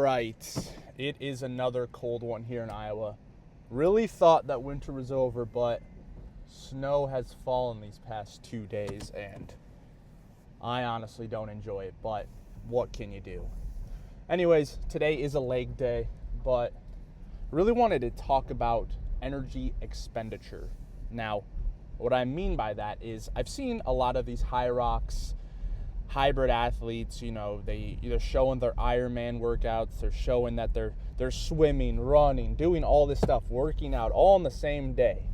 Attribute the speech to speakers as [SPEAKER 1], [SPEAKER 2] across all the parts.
[SPEAKER 1] right, it is another cold one here in Iowa. Really thought that winter was over, but snow has fallen these past 2 days, and I honestly don't enjoy it, but what can you do? Anyways, today is a leg day, but really wanted to talk about energy expenditure. Now, what I mean by that is I've seen a lot of these high rocks, hybrid athletes, they either showing their Ironman workouts, they're showing that they're swimming, running, doing all this stuff, working out all on the same day.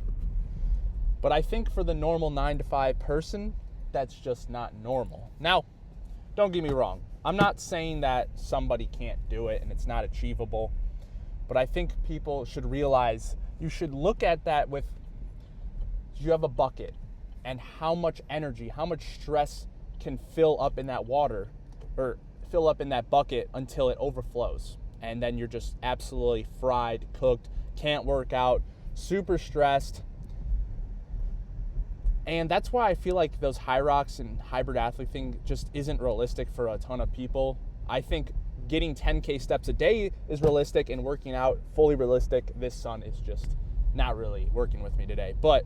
[SPEAKER 1] But I think for the normal 9-to-5 person, that's just not normal. Now, don't get me wrong. I'm not saying that somebody can't do it and it's not achievable, but I think people should realize you should look at that with, you have a bucket and how much energy, how much stress can fill up in that water or fill up in that bucket until it overflows. And then you're just absolutely fried, cooked, can't work out, super stressed. And that's why I feel like those high rocks and hybrid athlete thing just isn't realistic for a ton of people. I think getting 10K steps a day is realistic and working out fully realistic. This sun is just not really working with me today. But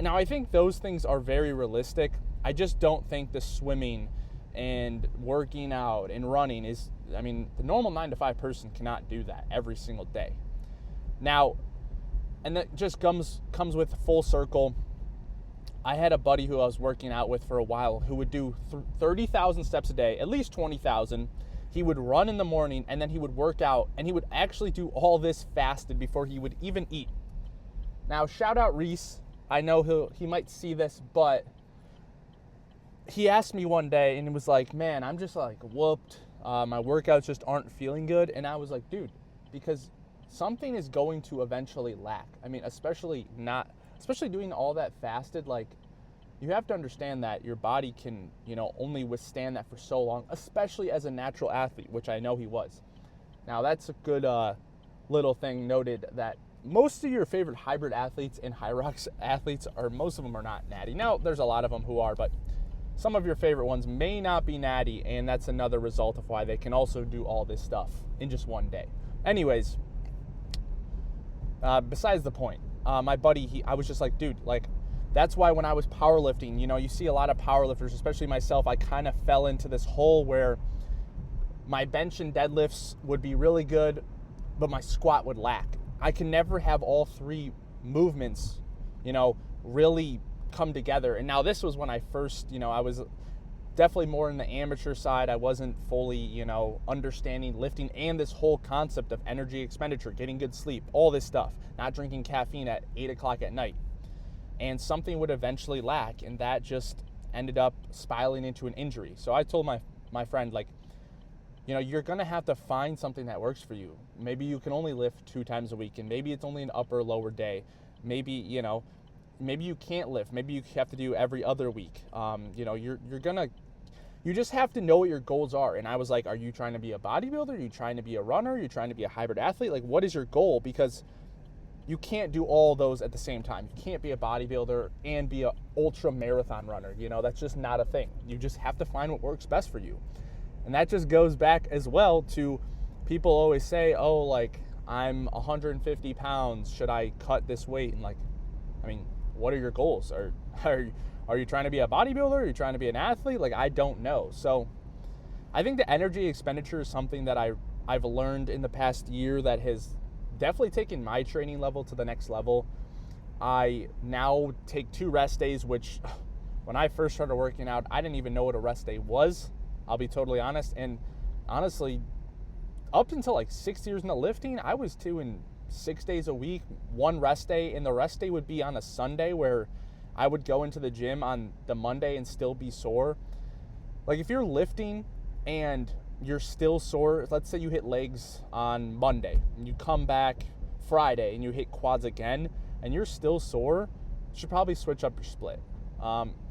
[SPEAKER 1] now I think those things are very realistic. I just don't think the swimming and working out and running is, the normal 9-to-5 person cannot do that every single day. Now, and that just comes with full circle. I had a buddy who I was working out with for a while who would do 30,000 steps a day, at least 20,000. He would run in the morning and then he would work out, and he would actually do all this fasted before he would even eat. Now, shout out Reese. I know he might see this, but he asked me one day and he was like, man, I'm just like whooped. My workouts just aren't feeling good. And I was like, dude, because something is going to eventually lack. Especially doing all that fasted, like you have to understand that your body can, only withstand that for so long, especially as a natural athlete, which I know he was. Now that's a good little thing noted, that most of your favorite hybrid athletes and high rocks athletes most of them are not natty. Now there's a lot of them who are, but some of your favorite ones may not be natty, and that's another result of why they can also do all this stuff in just one day. Anyways, besides the point, my buddy, I was just like, dude, like, that's why when I was powerlifting, you see a lot of powerlifters, especially myself, I kind of fell into this hole where my bench and deadlifts would be really good, but my squat would lack. I can never have all three movements, really come together. And now this was when I first, I was definitely more in the amateur side. I wasn't fully, understanding lifting and this whole concept of energy expenditure, getting good sleep, all this stuff, not drinking caffeine at 8 o'clock at night. And something would eventually lack, and that just ended up spiraling into an injury. So I told my friend, like, you're going to have to find something that works for you. Maybe you can only lift 2 times a week, and maybe it's only an upper or lower day. Maybe, maybe you can't lift. Maybe you have to do every other week. You just have to know what your goals are. And I was like, are you trying to be a bodybuilder? Are you trying to be a runner? Are you trying to be a hybrid athlete? Like, what is your goal? Because you can't do all those at the same time. You can't be a bodybuilder and be an ultra marathon runner. That's just not a thing. You just have to find what works best for you. And that just goes back as well to people always say, oh, like, I'm 150 pounds. Should I cut this weight? And what are your goals? Are you trying to be a bodybuilder? Are you trying to be an athlete? Like, I don't know. So I think the energy expenditure is something that I've learned in the past year that has definitely taken my training level to the next level. I now take 2 rest days, which when I first started working out, I didn't even know what a rest day was. I'll be totally honest. And honestly, up until like 6 years into lifting, I was doing 6 days a week, 1 rest day, and the rest day would be on a Sunday where I would go into the gym on the Monday and still be sore. Like, if you're lifting and you're still sore, let's say you hit legs on Monday and you come back Friday and you hit quads again and you're still sore, you should probably switch up your split.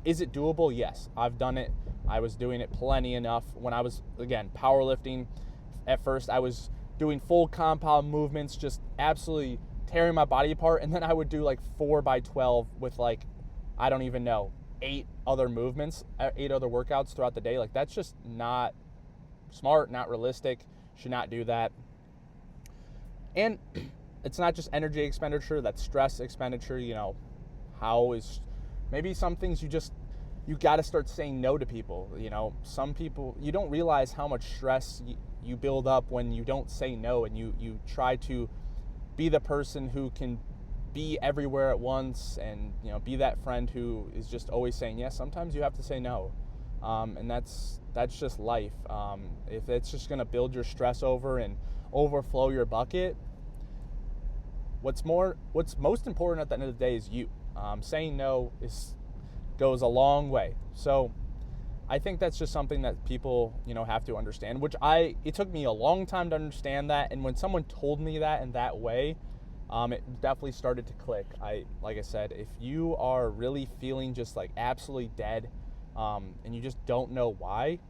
[SPEAKER 1] Is it doable? Yes, I've done it. I was doing it plenty enough when I was, again, powerlifting. At first, I was doing full compound movements, just absolutely tearing my body apart. And then I would do like 4x12 with like, I don't even know, 8 other movements, 8 other workouts throughout the day. Like, that's just not smart, not realistic. Should not do that. And it's not just energy expenditure, that's stress expenditure. How is maybe some things you got to start saying no to people. Some people, you don't realize how much stress you build up when you don't say no, and you try to be the person who can be everywhere at once, and be that friend who is just always saying yes. Sometimes you have to say no, and that's just life. If it's just going to build your stress over and overflow your bucket, what's most important at the end of the day is you. Saying no goes a long way. So I think that's just something that people have to understand, which it took me a long time to understand that. And when someone told me that in that way, it definitely started to click. Like I said, if you are really feeling just like absolutely dead, and you just don't know why,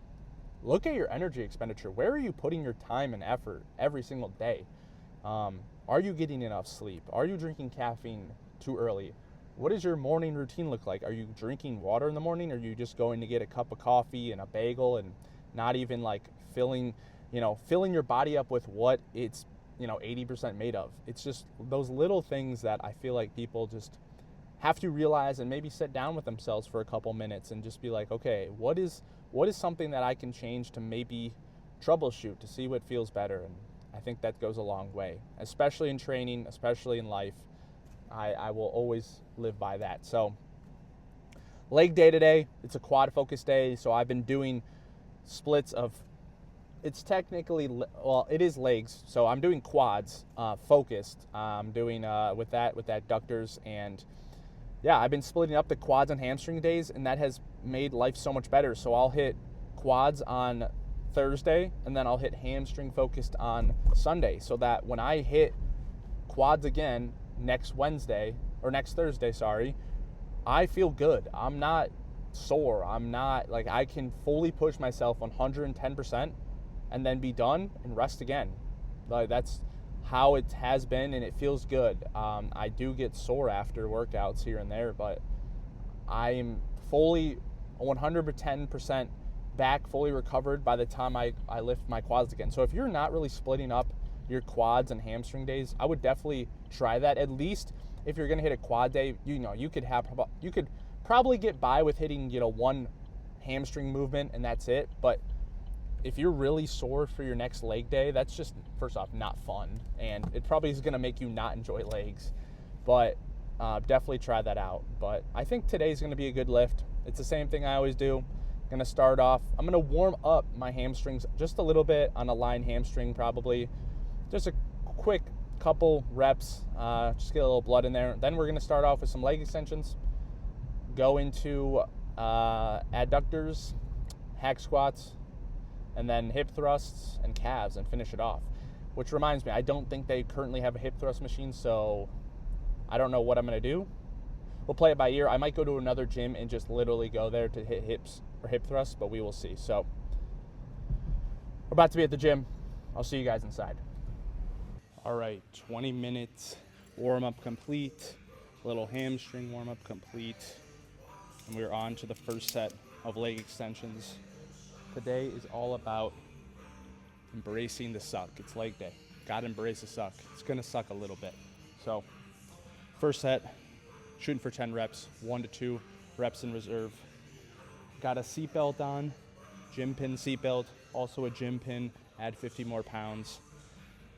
[SPEAKER 1] look at your energy expenditure. Where are you putting your time and effort every single day? Are you getting enough sleep? Are you drinking caffeine too early? What does your morning routine look like? Are you drinking water in the morning? Or are you just going to get a cup of coffee and a bagel and not even like filling your body up with what it's 80% made of? It's just those little things that I feel like people just have to realize, and maybe sit down with themselves for a couple minutes and just be like, okay, what is something that I can change to maybe troubleshoot to see what feels better? And I think that goes a long way, especially in training, especially in life. I will always live by that. So leg day today, it's a quad focus day. So I've been doing splits of, it's technically, it is legs. So I'm doing quads focused. I'm doing with that adductors. And yeah, I've been splitting up the quads and hamstring days, and that has made life so much better. So I'll hit quads on Thursday, and then I'll hit hamstring focused on Sunday, so that when I hit quads again next Thursday, I feel good. I'm not sore. I'm not like, I can fully push myself 110% and then be done and rest again. Like, that's how it has been, and it feels good. I do get sore after workouts here and there, but I'm fully 110% back, fully recovered by the time I lift my quads again. So if you're not really splitting up your quads and hamstring days, I would definitely try that. At least if you're going to hit a quad day, you could probably get by with hitting one hamstring movement and that's it. But if you're really sore for your next leg day, that's just, first off, not fun, and it probably is going to make you not enjoy legs. But definitely try that out. But I think today's going to be a good lift. It's the same thing I always do. Going to start off, I'm going to warm up my hamstrings just a little bit on a line hamstring, probably just a quick couple reps, just get a little blood in there. Then we're going to start off with some leg extensions, go into adductors, hack squats, and then hip thrusts and calves, and finish it off. Which reminds me, I don't think they currently have a hip thrust machine, so I don't know what I'm going to do. We'll play it by ear. I might go to another gym and just literally go there to hit hips or hip thrusts, but we will see. So we're about to be at the gym. I'll see you guys inside. All right, 20 minutes warm-up complete, little hamstring warm-up complete, and we're on to the first set of leg extensions. Today is all about embracing the suck. It's leg day. Gotta embrace the suck. It's gonna suck a little bit. So first set, shooting for 10 reps, 1 to 2 reps in reserve. Got a seatbelt on, gym pin seatbelt, also a gym pin, add 50 more pounds.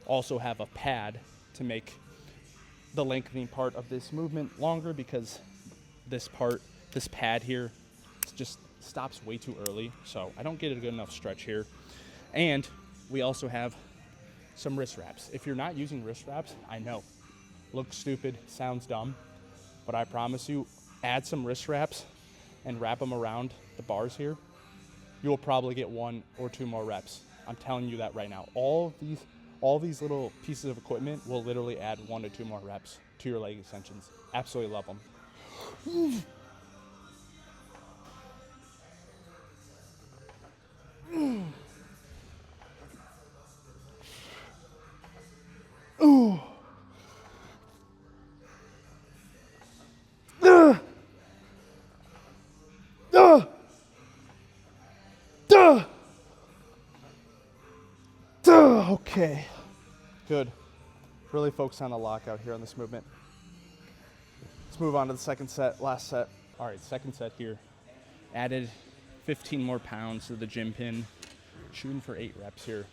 [SPEAKER 1] Also have a pad to make the lengthening part of this movement longer, because this pad here just stops way too early, so I don't get a good enough stretch here. And we also have some wrist wraps. If you're not using wrist wraps, I know, looks stupid, sounds dumb, but I promise you, add some wrist wraps and wrap them around the bars here, you will probably get 1 or 2 more reps. I'm telling you that right now. All these little pieces of equipment will literally add 1 to 2 more reps to your leg extensions. Absolutely love them. Okay, good. Really focus on the lockout here on this movement. Let's move on to the second set, last set. All right, second set here. Added 15 more pounds to the gym pin. Shooting for 8 reps here.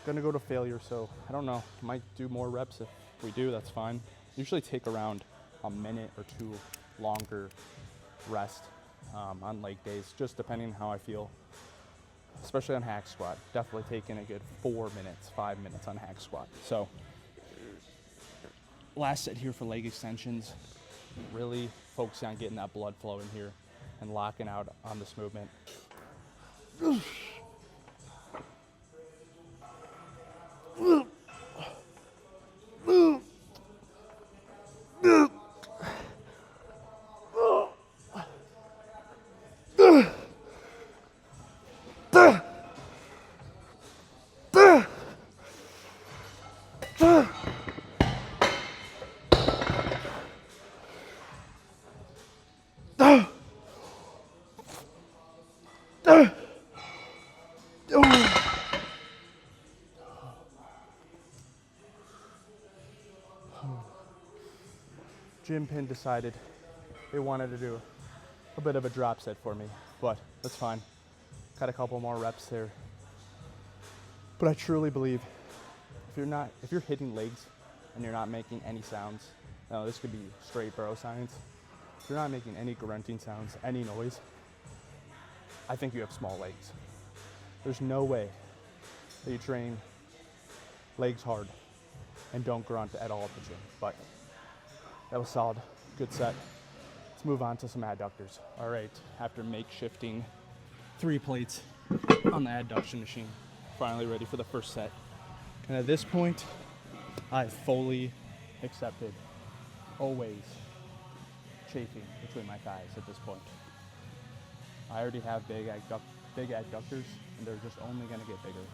[SPEAKER 1] Gonna go to failure, so I don't know. Might do more reps. If we do, that's fine. Usually take around a minute or two longer rest on leg days, just depending on how I feel. Especially on hack squat. Definitely taking a good 4 minutes, 5 minutes on hack squat. So last set here for leg extensions. Really focusing on getting that blood flow in here and locking out on this movement. Gym pin decided they wanted to do a bit of a drop set for me, but that's fine. Got a couple more reps there. But I truly believe if you're hitting legs and you're not making any sounds, no, this could be straight bro science. If you're not making any grunting sounds, any noise, I think you have small legs. There's no way that you train legs hard and don't grunt at all at the gym, but that was solid, good set. Let's move on to some adductors. All right, after makeshifting 3 plates on the adduction machine, finally ready for the first set. And at this point, I fully accepted always chafing between my thighs at this point. I already have big adductors, and they're just only gonna get bigger.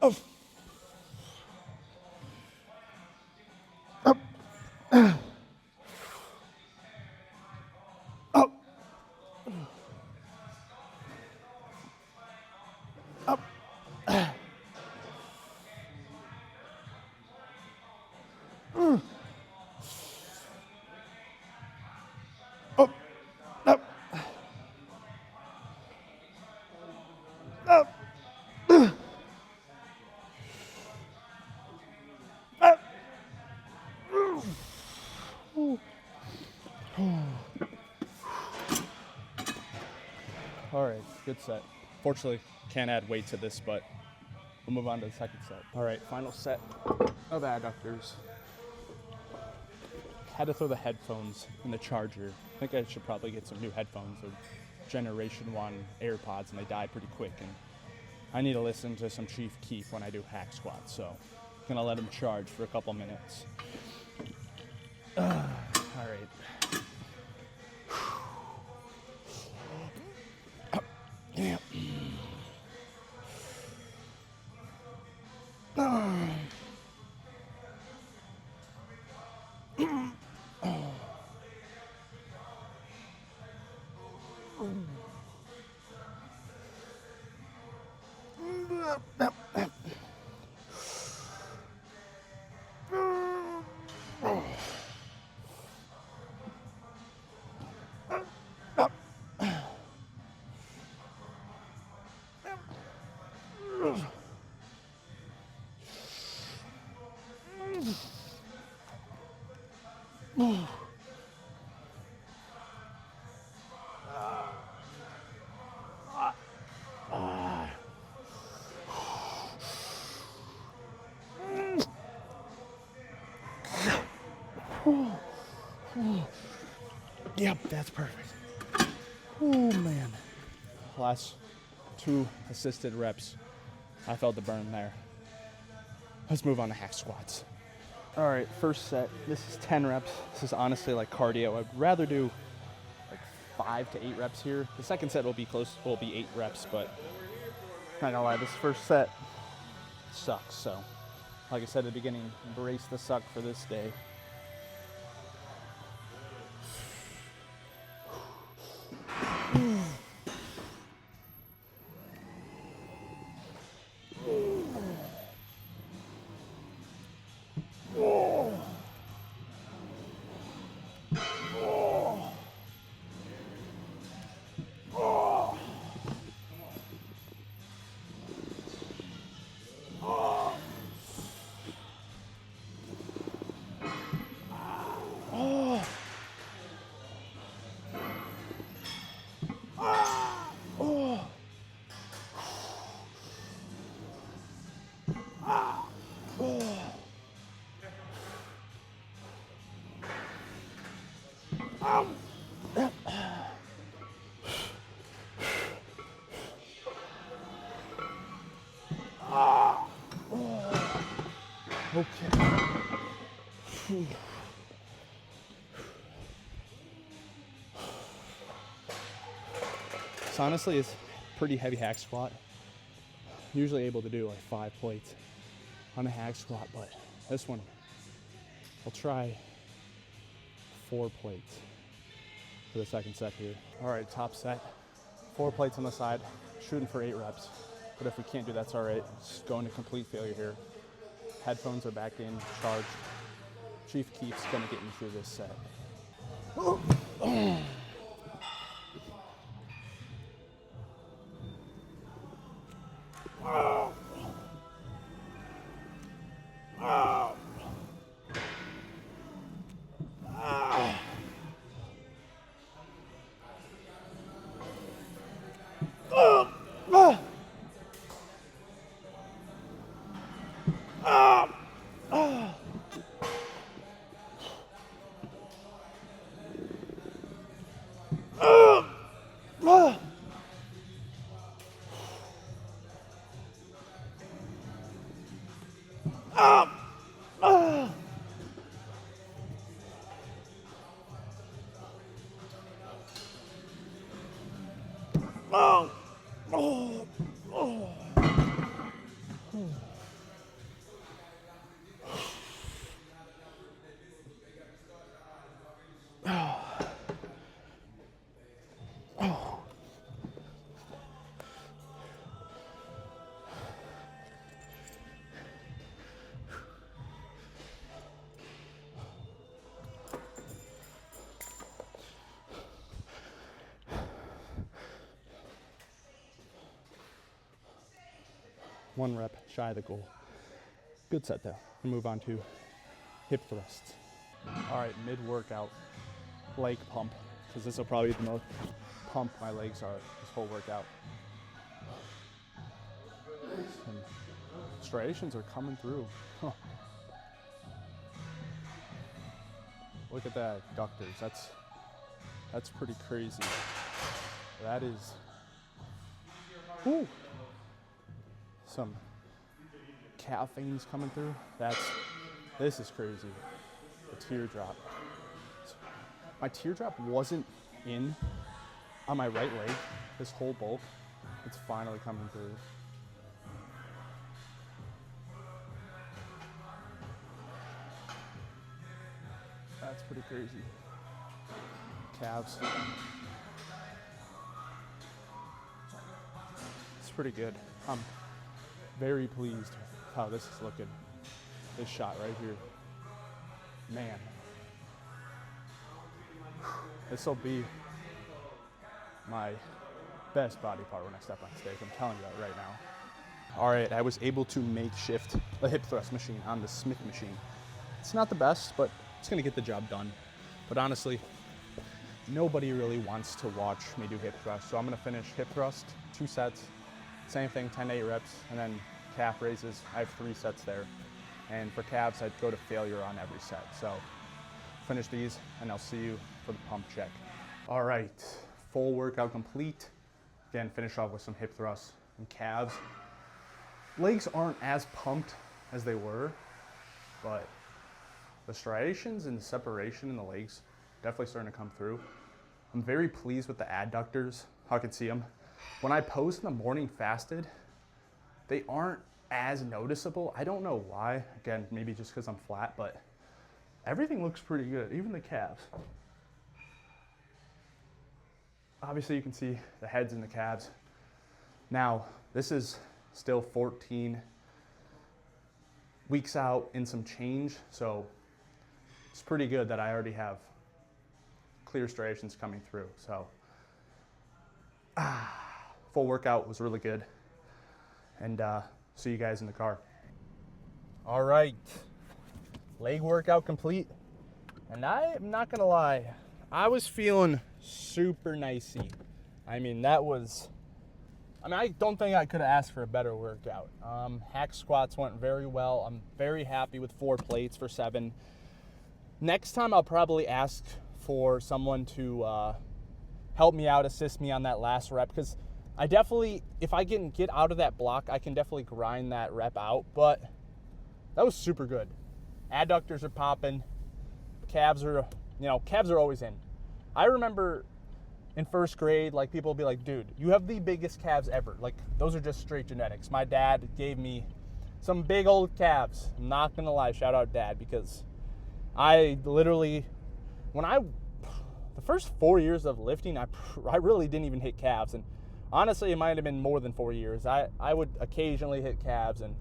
[SPEAKER 1] Oh. Up. Up. Up. Up. Up. Up. All right, good set. Fortunately, can't add weight to this, but we'll move on to the second set. All right, final set of adductors. Had to throw the headphones in the charger. I think I should probably get some new headphones or Generation 1 AirPods, and they die pretty quick. And I need to listen to some Chief Keef when I do hack squats, so gonna let them charge for a couple minutes. All right. Yeah. Yep, that's perfect. Oh man. Last 2 assisted reps. I felt the burn there. Let's move on to hack squats. All right, first set. This is 10 reps. This is honestly like cardio. I'd rather do like 5 to 8 reps here. The second set will be 8 reps, but not gonna lie, this first set sucks. So Like I said at the beginning, embrace the suck for this day. Okay. This honestly is pretty heavy hack squat. Usually able to do like 5 plates on a hack squat, but this one I'll try 4 plates for the second set here. All right, top set, 4 plates on the side, shooting for 8 reps. But if we can't do that, that's all right. Just going to complete failure here. Headphones are back in, charged. Chief Keef's gonna get me through this set. One rep shy of the goal. Good set though. We'll move on to hip thrusts. All right, mid-workout leg pump, because this will probably be the most pump my legs are this whole workout. And striations are coming through. Huh. Look at that, adductors. That's pretty crazy. That is, whew. Some calf veins coming through. This is crazy. The teardrop. My teardrop wasn't in on my right leg, this whole bulk. It's finally coming through. That's pretty crazy. Calves. It's pretty good. I'm very pleased with how this is looking. This shot right here. Man. This will be my best body part when I step on stage. I'm telling you that right now. All right, I was able to makeshift a hip thrust machine on the Smith machine. It's not the best, but it's gonna get the job done. But honestly, nobody really wants to watch me do hip thrust. So I'm gonna finish hip thrust, 2 sets, same thing, 10 to 8 reps, and then calf raises. I have 3 sets there. And for calves, I'd go to failure on every set. So finish these, and I'll see you for the pump check. All right, full workout complete. Again, finish off with some hip thrusts and calves. Legs aren't as pumped as they were, but the striations and the separation in the legs definitely starting to come through. I'm very pleased with the adductors, how I can see them. When I post in the morning fasted, they aren't as noticeable. I don't know why. Again, maybe just because I'm flat, but everything looks pretty good, even the calves. Obviously, you can see the heads and the calves. Now, this is still 14 weeks out in some change, so it's pretty good that I already have clear striations coming through. So, full workout was really good, and see you guys in the car. All right, leg workout complete, and I am not gonna lie, I was feeling super nicey. I mean, I don't think I could have asked for a better workout. Hack squats went very well. I'm very happy with 4 plates for 7. Next time I'll probably ask for someone to help me out, assist me on that last rep, because I definitely, if I can get out of that block, I can definitely grind that rep out, but that was super good. Adductors are popping. Calves are always in. I remember in first grade, like, people would be like, dude, you have the biggest calves ever. Like, those are just straight genetics. My dad gave me some big old calves. I'm not gonna lie, shout out Dad, because I literally, the first 4 years of lifting, I really didn't even hit calves. And honestly, it might have been more than 4 years. I would occasionally hit calves, and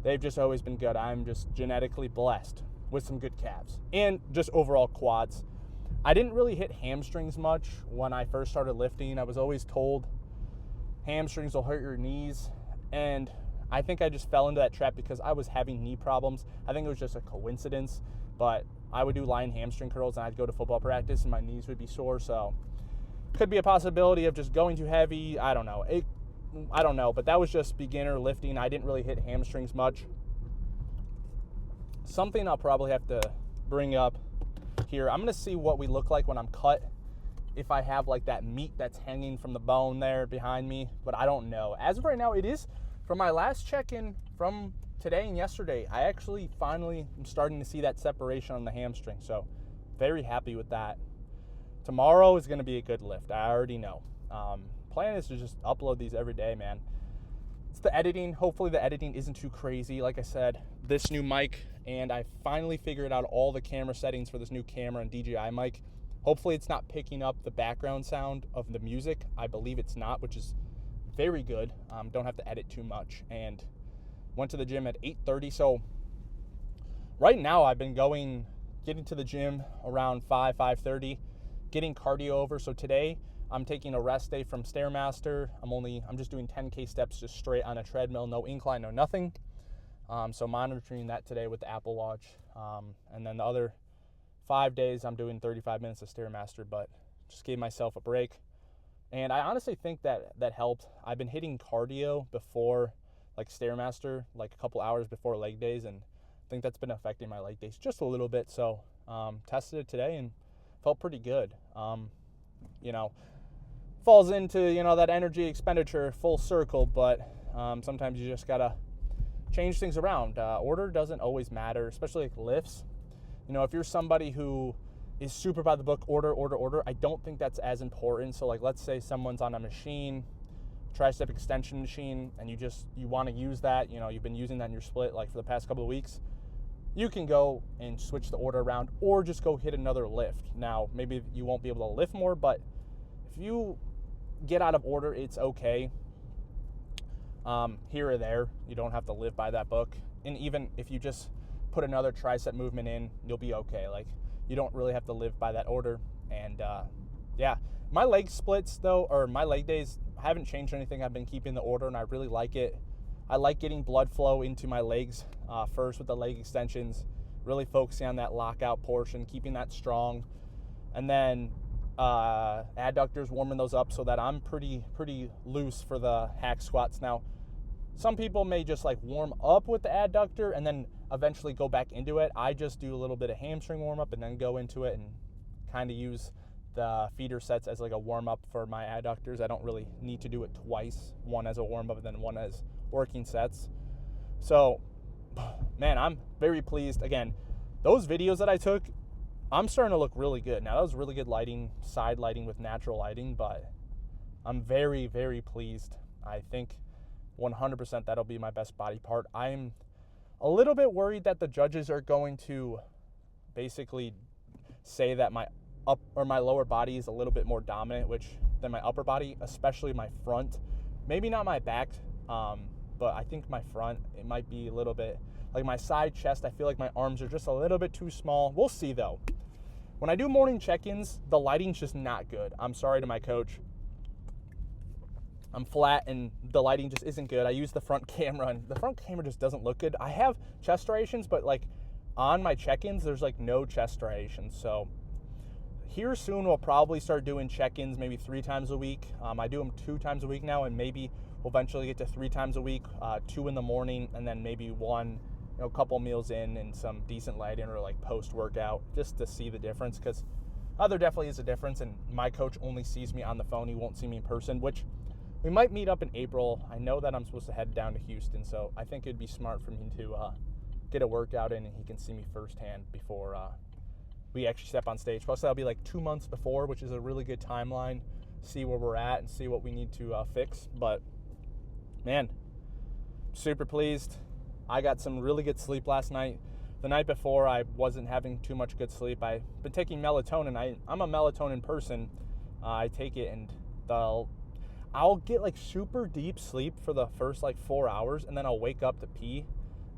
[SPEAKER 1] they've just always been good. I'm just genetically blessed with some good calves and just overall quads. I didn't really hit hamstrings much when I first started lifting. I was always told hamstrings will hurt your knees, and I think I just fell into that trap because I was having knee problems. I think it was just a coincidence, but I would do lying hamstring curls, and I'd go to football practice, and my knees would be sore, so could be a possibility of just going too heavy. I don't know, but that was just beginner lifting. I didn't really hit hamstrings much. Something I'll probably have to bring up here, I'm gonna see what we look like when I'm cut, if I have like that meat that's hanging from the bone there behind me, but I don't know. As of right now, it is, from my last check-in from today and yesterday, I actually finally am starting to see that separation on the hamstring, so very happy with that. Tomorrow is gonna be a good lift, I already know. Plan is to just upload these every day, man. It's the editing. Hopefully the editing isn't too crazy. Like I said, this new mic, and I finally figured out all the camera settings for this new camera and DJI mic. Hopefully it's not picking up the background sound of the music. I believe it's not, which is very good. Don't have to edit too much. And went to the gym at 8:30. So right now I've been getting to the gym around 5:30, getting cardio over. So today I'm taking a rest day from Stairmaster. I'm just doing 10K steps just straight on a treadmill, no incline, no nothing. So monitoring that today with the Apple Watch. And then the other 5 days I'm doing 35 minutes of Stairmaster, but just gave myself a break. And I honestly think that helped. I've been hitting cardio before, like Stairmaster, like a couple hours before leg days, and I think that's been affecting my leg days just a little bit. So tested it today and felt pretty good. Falls into, that energy expenditure full circle, but sometimes you just gotta change things around. Order doesn't always matter, especially like lifts. If you're somebody who is super by the book, order, I don't think that's as important. So like, let's say someone's on a machine, tricep extension machine, and you want to use that, you've been using that in your split like for the past couple of weeks, you can go and switch the order around or just go hit another lift. Now, maybe you won't be able to lift more, but if you get out of order, it's okay. Here or there, you don't have to live by that book. And even if you just put another tricep movement in, you'll be okay. Like, you don't really have to live by that order. And my leg splits though, or my leg days, I haven't changed anything. I've been keeping the order, and I really like it. I like getting blood flow into my legs first with the leg extensions, really focusing on that lockout portion, keeping that strong, and then adductors, warming those up so that I'm pretty loose for the hack squats. Now, some people may just like warm up with the adductor and then eventually go back into it. I just do a little bit of hamstring warm up and then go into it, and kind of use the feeder sets as like a warm up for my adductors. I don't really need to do it twice, one as a warm up and then one as working sets. So, man, I'm very pleased. Again, those videos that I took, I'm starting to look really good. Now, that was really good lighting, side lighting with natural lighting, but I'm very, very pleased. I think 100% that'll be my best body part. I'm a little bit worried that the judges are going to basically say that my lower body is a little bit more dominant than my upper body, especially my front. Maybe not my back, but I think my front, it might be a little bit like my side chest. I feel like my arms are just a little bit too small. We'll see though. When I do morning check-ins, the lighting's just not good. I'm sorry to my coach. I'm flat and the lighting just isn't good. I use the front camera and the front camera just doesn't look good. I have chest striations, but like on my check-ins, there's like no chest striations. So here soon, we'll probably start doing check-ins maybe 3 times a week. I do them 2 times a week now, and maybe we'll eventually get to 3 times a week, 2 in the morning, and then maybe 1, a couple meals in and some decent lighting or like post-workout, just to see the difference, because there definitely is a difference, and my coach only sees me on the phone. He won't see me in person, which we might meet up in April. I know that I'm supposed to head down to Houston, so I think it'd be smart for me to get a workout in and he can see me firsthand before we actually step on stage. Plus, that'll be like 2 months before, which is a really good timeline. See where we're at and see what we need to fix. But, man, super pleased. I got some really good sleep last night. The night before, I wasn't having too much good sleep. I've been taking melatonin. I'm a melatonin person. I take it, and I'll get like super deep sleep for the first like 4 hours, and then I'll wake up to pee,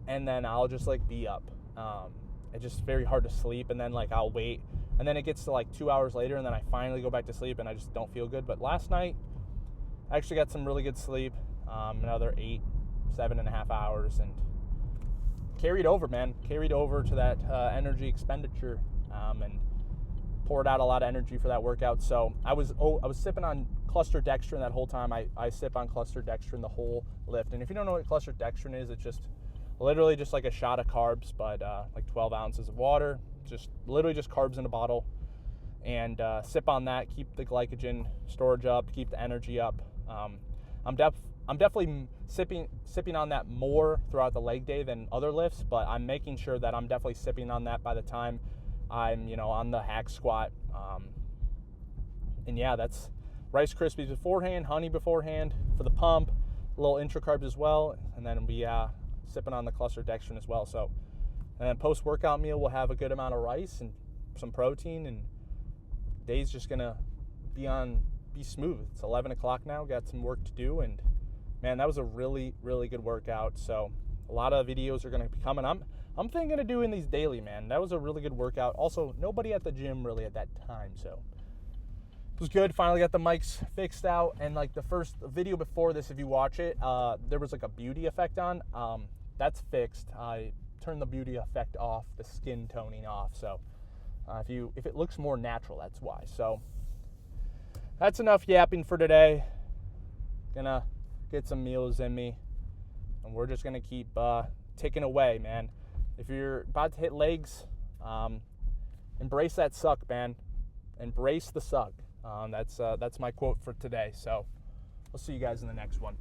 [SPEAKER 1] and then I'll just like be up. It's just very hard to sleep, and then like I'll wait, and then it gets to like 2 hours later, and then I finally go back to sleep, and I just don't feel good. But last night, I actually got some really good sleep, another 7.5 hours, and carried over to that energy expenditure, and poured out a lot of energy for that workout. So I was sipping on cluster dextrin that whole time. I sip on cluster dextrin the whole lift, and if you don't know what cluster dextrin is, it's just literally just like a shot of carbs, but like 12 ounces of water, just literally just carbs in a bottle, and sip on that, keep the glycogen storage up, keep the energy up. I'm definitely sipping on that more throughout the leg day than other lifts, but I'm making sure that I'm definitely sipping on that by the time I'm on the hack squat. And yeah, that's Rice Krispies beforehand, honey beforehand for the pump, a little intra carbs as well, and then we sipping on the cluster dextrin as well. So, and then post-workout meal, we'll have a good amount of rice and some protein, and day's just gonna be smooth. It's 11 o'clock now, got some work to do, and man, that was a really, really good workout. So a lot of videos are gonna be coming. I'm thinking of doing these daily, man. That was a really good workout. Also, nobody at the gym really at that time, so it was good. Finally got the mics fixed out, and like the first video before this, if you watch it, there was like a beauty effect on. That's fixed. I turned the beauty effect off, the skin toning off. So if it looks more natural, that's why. So that's enough yapping for today. Gonna get some meals in me, and we're just gonna keep ticking away, man. If you're about to hit legs, embrace that suck, man. Embrace the suck. That's my quote for today. So we'll see you guys in the next one.